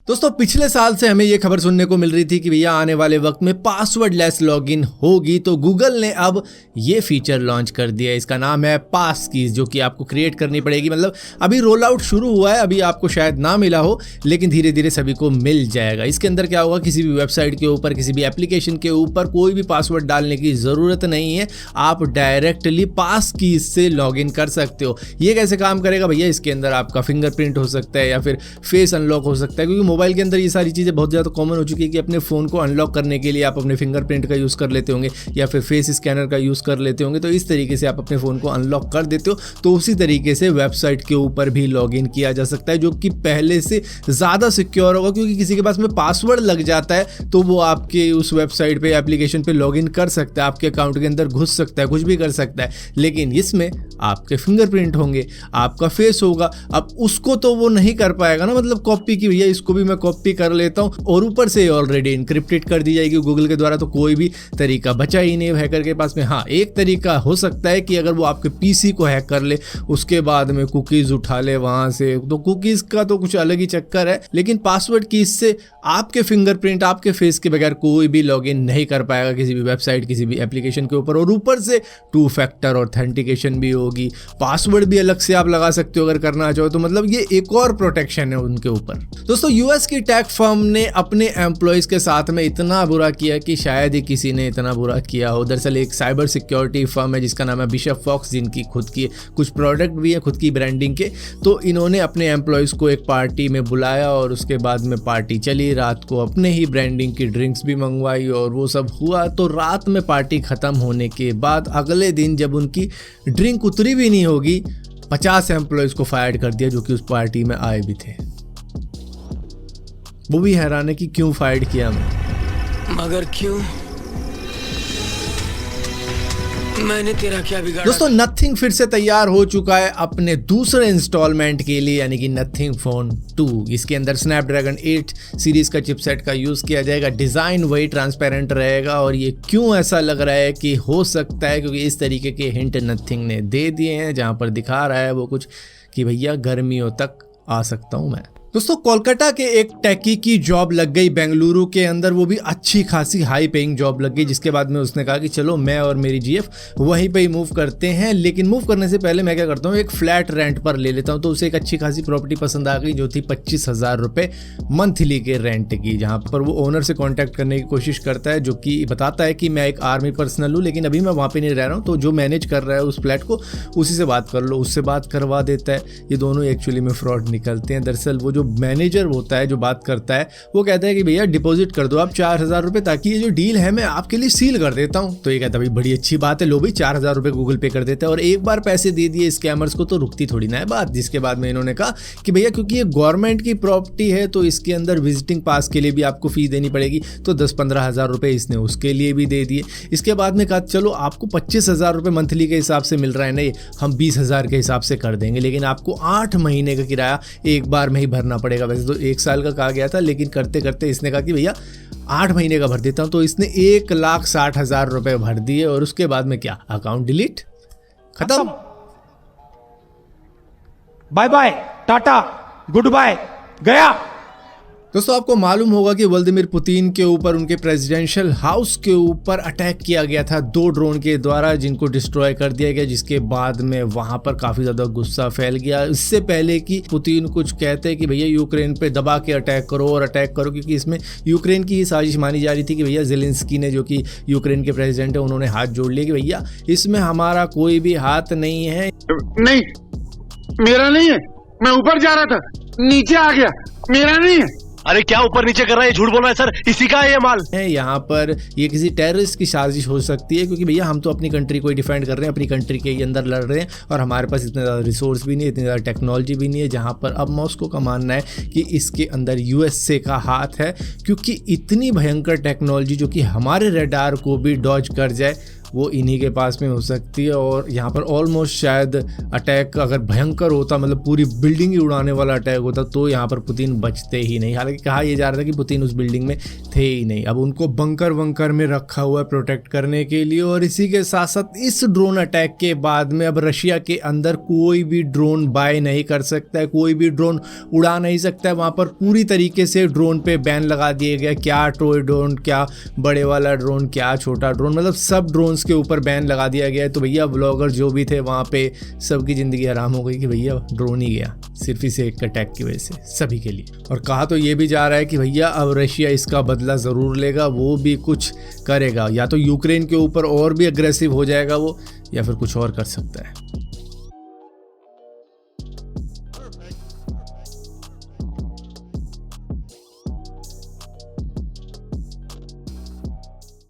दोस्तों पिछले साल से हमें ये खबर सुनने को मिल रही थी कि भैया आने वाले वक्त में पासवर्डलेस लॉगिन होगी, तो गूगल ने अब ये फीचर लॉन्च कर दिया है। इसका नाम है पास कीज, जो कि आपको क्रिएट करनी पड़ेगी। मतलब अभी रोल आउट शुरू हुआ है, अभी आपको शायद ना मिला हो, लेकिन धीरे धीरे सभी को मिल जाएगा। इसके अंदर क्या होगा, किसी भी वेबसाइट के ऊपर, किसी भी एप्लीकेशन के ऊपर कोई भी पासवर्ड डालने की ज़रूरत नहीं है। आप डायरेक्टली पास कीज से लॉगिन कर सकते हो। ये कैसे काम करेगा भैया, इसके अंदर आपका फिंगरप्रिंट हो सकता है या फिर फेस अनलॉक हो सकता है, क्योंकि मोबाइल के अंदर ये सारी चीज़ें बहुत ज़्यादा कॉमन हो चुकी है कि अपने फ़ोन को अनलॉक करने के लिए आप अपने फिंगरप्रिंट का यूज़ कर लेते होंगे या फिर फेस स्कैनर का यूज़ कर लेते होंगे। तो इस तरीके से आप अपने फ़ोन को अनलॉक कर देते हो। तो उसी तरीके से वेबसाइट के ऊपर भी लॉगिन किया जा सकता है, जो कि पहले से ज़्यादा सिक्योर होगा, क्योंकि किसी के पास में पासवर्ड लग जाता है तो वो आपके उस वेबसाइट पर, एप्लीकेशन पर लॉगिन कर सकता है, आपके अकाउंट के अंदर घुस सकता है, कुछ भी कर सकता है। लेकिन इसमें आपके फिंगरप्रिंट होंगे, आपका फेस होगा। अब उसको तो वो नहीं कर पाएगा ना, मतलब कॉपी की, भैया इसको भी मैं कॉपी कर लेता हूं, और ऊपर से ऑलरेडी इनक्रिप्टेड कर दी जाएगी गूगल के द्वारा, तो कोई भी तरीका बचा ही नहीं हैकर के पास में। हाँ, एक तरीका हो सकता है कि अगर वो आपके पीसी को हैक कर ले, उसके बाद में कुकीज़ उठा ले वहाँ से, तो कुकीज़ का तो कुछ अलग ही चक्कर है। लेकिन पासवर्ड की से आपके फिंगरप्रिंट, आपके फेस के बगैर कोई भी लॉगिन नहीं कर पाएगा किसी भी वेबसाइट, किसी भी एप्लीकेशन के ऊपर। और ऊपर से 2 फैक्टर ऑथेंटिकेशन भी होगी, पासवर्ड भी अलग से आप लगा सकते हो अगर करना चाहो तो। मतलब ये एक और प्रोटेक्शन है उनके ऊपर। दोस्तों यूएस की टेक फर्म ने अपने एम्प्लॉयज के साथ में इतना बुरा किया कि शायद ही किसी ने इतना बुरा किया हो। दरअसल एक साइबर सिक्योरिटी फर्म है जिसका नाम है बिशप फॉक्स, जिनकी खुद की कुछ प्रोडक्ट भी है खुद की ब्रांडिंग के। तो इन्होंने अपने एम्प्लॉयज को एक पार्टी में बुलाया और उसके बाद में पार्टी चली, रात को अपने ही ब्रांडिंग की ड्रिंक्स भी मंगवाई और वो सब हुआ। तो रात में पार्टी खत्म होने के बाद अगले दिन जब उनकी ड्रिंक उतरी भी नहीं होगी, 50 एम्प्लॉयज को फायर कर दिया जो कि उस पार्टी में आए भी थे। वो भी हैरान है कि क्यों फायर किया मगर क्यों, मैंने तेरा क्या बिगाड़ा। दोस्तों नथिंग फिर से तैयार हो चुका है अपने दूसरे इंस्टॉलमेंट के लिए, यानी कि नथिंग फोन 2। इसके अंदर स्नैपड्रैगन 8 सीरीज का चिपसेट का यूज किया जाएगा। डिजाइन वही ट्रांसपेरेंट रहेगा। और ये क्यों ऐसा लग रहा है कि हो सकता है, क्योंकि इस तरीके के हिंट नथिंग ने दे दिए हैं, जहां पर दिखा रहा है वो कुछ कि भैया गर्मियों तक आ सकता हूं मैं। दोस्तों कोलकाता के एक टेकी की जॉब लग गई बेंगलुरु के अंदर, वो भी अच्छी खासी हाई पेइंग जॉब लग गई, जिसके बाद में उसने कहा कि चलो मैं और मेरी जीएफ वहीं पे ही मूव करते हैं। लेकिन मूव करने से पहले मैं क्या करता हूँ, एक फ्लैट रेंट पर ले लेता हूँ। तो उसे एक अच्छी खासी प्रॉपर्टी पसंद आ गई जो थी 25,000 रुपये मंथली के रेंट की, जहाँ पर वो ओनर से कॉन्टैक्ट करने की कोशिश करता है, जो कि बताता है कि मैं एक आर्मी पर्सनल हूँ, लेकिन अभी मैं वहाँ पर नहीं रह रहा हूँ, तो जो मैनेज कर रहा है उस फ्लैट को उसी से बात कर लो। उससे बात करवा देता है। ये दोनों एक्चुअली में फ्रॉड निकलते हैं। दरअसल वो जो मैनेजर होता है, जो बात करता है, वो कहता है कि भैया डिपॉजिट कर दो आप 4,000 रुपये, ताकि ये जो डील है मैं आपके लिए सील कर देता हूं। तो ये कहता है भाई बड़ी अच्छी बात है, लो भाई 4,000 रुपये गूगल पे कर देता है। और एक बार पैसे दे दिए स्कैमर्स को तो रुकती थोड़ी ना है बात। जिसके बाद में इन्होंने कहा कि भैया क्योंकि ये गवर्नमेंट की प्रॉपर्टी है तो इसके अंदर विजिटिंग पास के लिए भी आपको फीस देनी पड़ेगी। तो 10-15 हज़ार रुपये इसने उसके लिए भी दे दिए। इसके बाद में कहा चलो आपको 25,000 रुपये मंथली के हिसाब से मिल रहा है, नहीं हम 20,000 के हिसाब से कर देंगे, लेकिन आपको 8 महीने का किराया एक बार में ही भरना पड़ेगा। वैसे तो 1 साल का कहा गया था, लेकिन करते करते इसने कहा कि भैया 8 महीने का भर देता हूं। तो इसने 1,60,000 रुपए भर दिए और उसके बाद में क्या, अकाउंट डिलीट, खत्म, bye bye, tata, goodbye, गया। दोस्तों आपको मालूम होगा कि व्लादिमीर पुतिन के ऊपर, उनके प्रेसिडेंशियल हाउस के ऊपर अटैक किया गया था 2 ड्रोन के द्वारा, जिनको डिस्ट्रॉय कर दिया गया, जिसके बाद में वहां पर काफी ज्यादा गुस्सा फैल गया। इससे पहले कि पुतिन कुछ कहते हैं कि भैया यूक्रेन पे दबा के अटैक करो और अटैक करो, क्योंकि इसमें यूक्रेन की ही साजिश मानी जा रही थी कि भैया ज़ेलेंस्की ने, जो कि यूक्रेन के प्रेसिडेंट है, उन्होंने हाथ जोड़ लिए कि भैया इसमें हमारा कोई भी हाथ नहीं है। नहीं, मेरा नहीं है, मैं ऊपर जा रहा था, नीचे आ गया, मेरा नहीं है। अरे क्या ऊपर नीचे कर रहा है, झूठ बोल रहा है सर, इसी का है ये माल है। यहाँ पर ये किसी टेररिस्ट की साजिश हो सकती है, क्योंकि भैया हम तो अपनी कंट्री को ही डिफेंड कर रहे हैं, अपनी कंट्री के अंदर लड़ रहे हैं, और हमारे पास इतने ज़्यादा रिसोर्स भी नहीं है, इतनी ज़्यादा टेक्नोलॉजी भी नहीं है। जहाँ पर अब मॉस्को का मानना है कि इसके अंदर यूएसए का हाथ है, क्योंकि इतनी भयंकर टेक्नोलॉजी जो कि हमारे रडार को भी डॉज कर जाए, वो इन्हीं के पास में हो सकती है। और यहाँ पर ऑलमोस्ट शायद अटैक अगर भयंकर होता, मतलब पूरी बिल्डिंग ही उड़ाने वाला अटैक होता, तो यहाँ पर पुतिन बचते ही नहीं। हालांकि कहा यह जा रहा था कि पुतिन उस बिल्डिंग में थे ही नहीं। अब उनको बंकर वंकर में रखा हुआ है प्रोटेक्ट करने के लिए। और इसी के साथ साथ इस ड्रोन अटैक के बाद में अब रशिया के अंदर कोई भी ड्रोन बाय नहीं कर सकता है, कोई भी ड्रोन उड़ा नहीं सकता है। वहाँ पर पूरी तरीके से ड्रोन पे बैन लगा दिया गया। क्या टॉय ड्रोन, क्या बड़े वाला ड्रोन, क्या छोटा ड्रोन, मतलब सब ड्रोन्स के ऊपर बैन लगा दिया गया है। तो भैया ब्लॉगर जो भी थे वहाँ पे सबकी ज़िंदगी आराम हो गई कि भैया ड्रोन ही गया, सिर्फ इस एक अटैक की वजह से सभी के लिए। और कहा तो ये भी जा रहा है कि भैया अब रशिया इसका बदला ज़रूर लेगा, वो भी कुछ करेगा, या तो यूक्रेन के ऊपर और भी अग्रेसिव हो जाएगा वो, या फिर कुछ और कर सकता है।